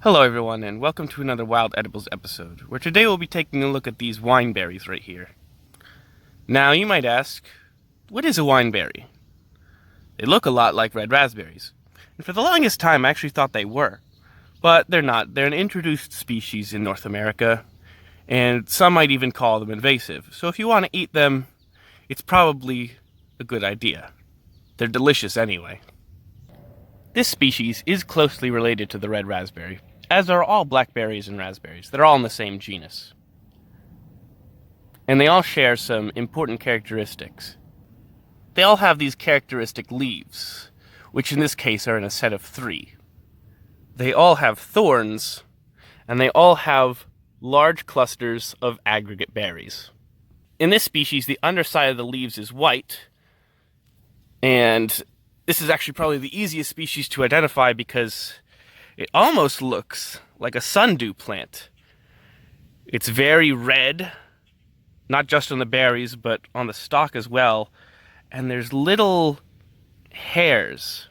Hello everyone, and welcome to another Wild Edibles episode, where today we'll be taking a look at these wineberries right here. Now, you might ask, what is a wineberry? They look a lot like red raspberries, and for the longest time I actually thought they were, but they're not. They're an introduced species in North America, and some might even call them invasive, so if you want to eat them, it's probably a good idea. They're delicious anyway. This species is closely related to the red raspberry, as are all blackberries and raspberries. They're all in the same genus. And they all share some important characteristics. They all have these characteristic leaves, which in this case are in a set of 3. They all have thorns, and they all have large clusters of aggregate berries. In this species, the underside of the leaves is white, and this is actually probably the easiest species to identify because it almost looks like a sundew plant. It's very red, not just on the berries, but on the stalk as well, and there's little hairs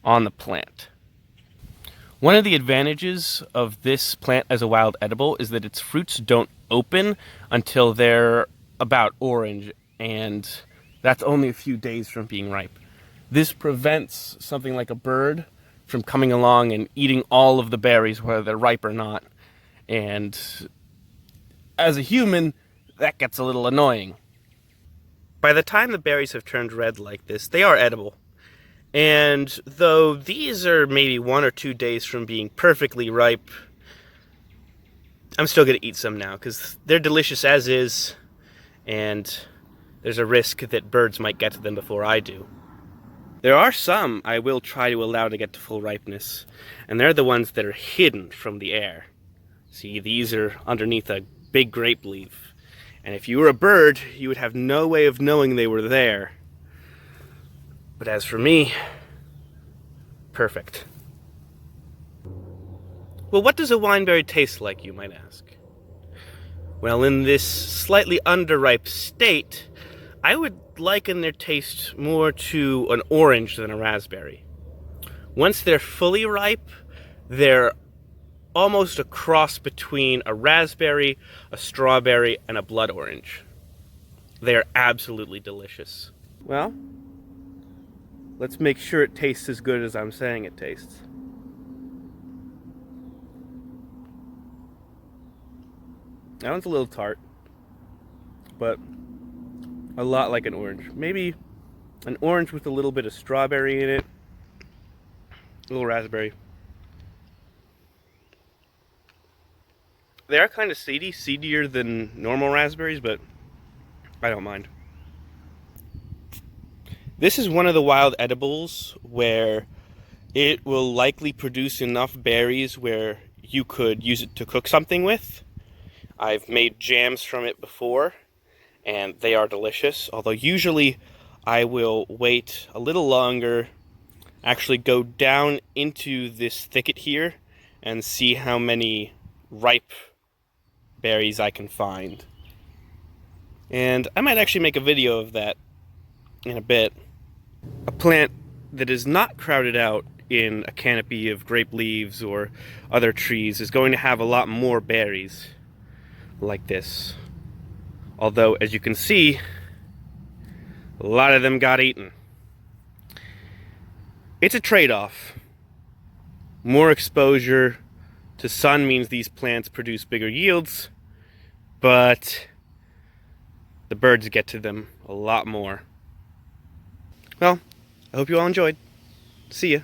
on the plant. One of the advantages of this plant as a wild edible is that its fruits don't open until they're about orange, and that's only a few days from being ripe. This prevents something like a bird from coming along and eating all of the berries, whether they're ripe or not. And as a human, that gets a little annoying. By the time the berries have turned red like this, they are edible. And though these are maybe 1 or 2 days from being perfectly ripe, I'm still going to eat some now because they're delicious as is, and there's a risk that birds might get to them before I do. There are some I will try to allow to get to full ripeness, and they're the ones that are hidden from the air. See, these are underneath a big grape leaf, and if you were a bird, you would have no way of knowing they were there. But as for me, perfect. Well, what does a wineberry taste like, you might ask? Well, in this slightly underripe state, I would liken their taste more to an orange than a raspberry. Once they're fully ripe, they're almost a cross between a raspberry, a strawberry, and a blood orange. They are absolutely delicious. Well, let's make sure it tastes as good as I'm saying it tastes. That one's a little tart, but a lot like an orange. Maybe an orange with a little bit of strawberry in it. A little raspberry. They are kind of seedy, seedier than normal raspberries, but I don't mind. This is one of the wild edibles where it will likely produce enough berries where you could use it to cook something with. I've made jams from it before, and they are delicious, although usually I will wait a little longer, actually go down into this thicket here, and see how many ripe berries I can find. And I might actually make a video of that in a bit. A plant that is not crowded out in a canopy of grape leaves or other trees is going to have a lot more berries like this. Although, as you can see, a lot of them got eaten. It's a trade-off. More exposure to sun means these plants produce bigger yields, but the birds get to them a lot more. Well, I hope you all enjoyed. See ya.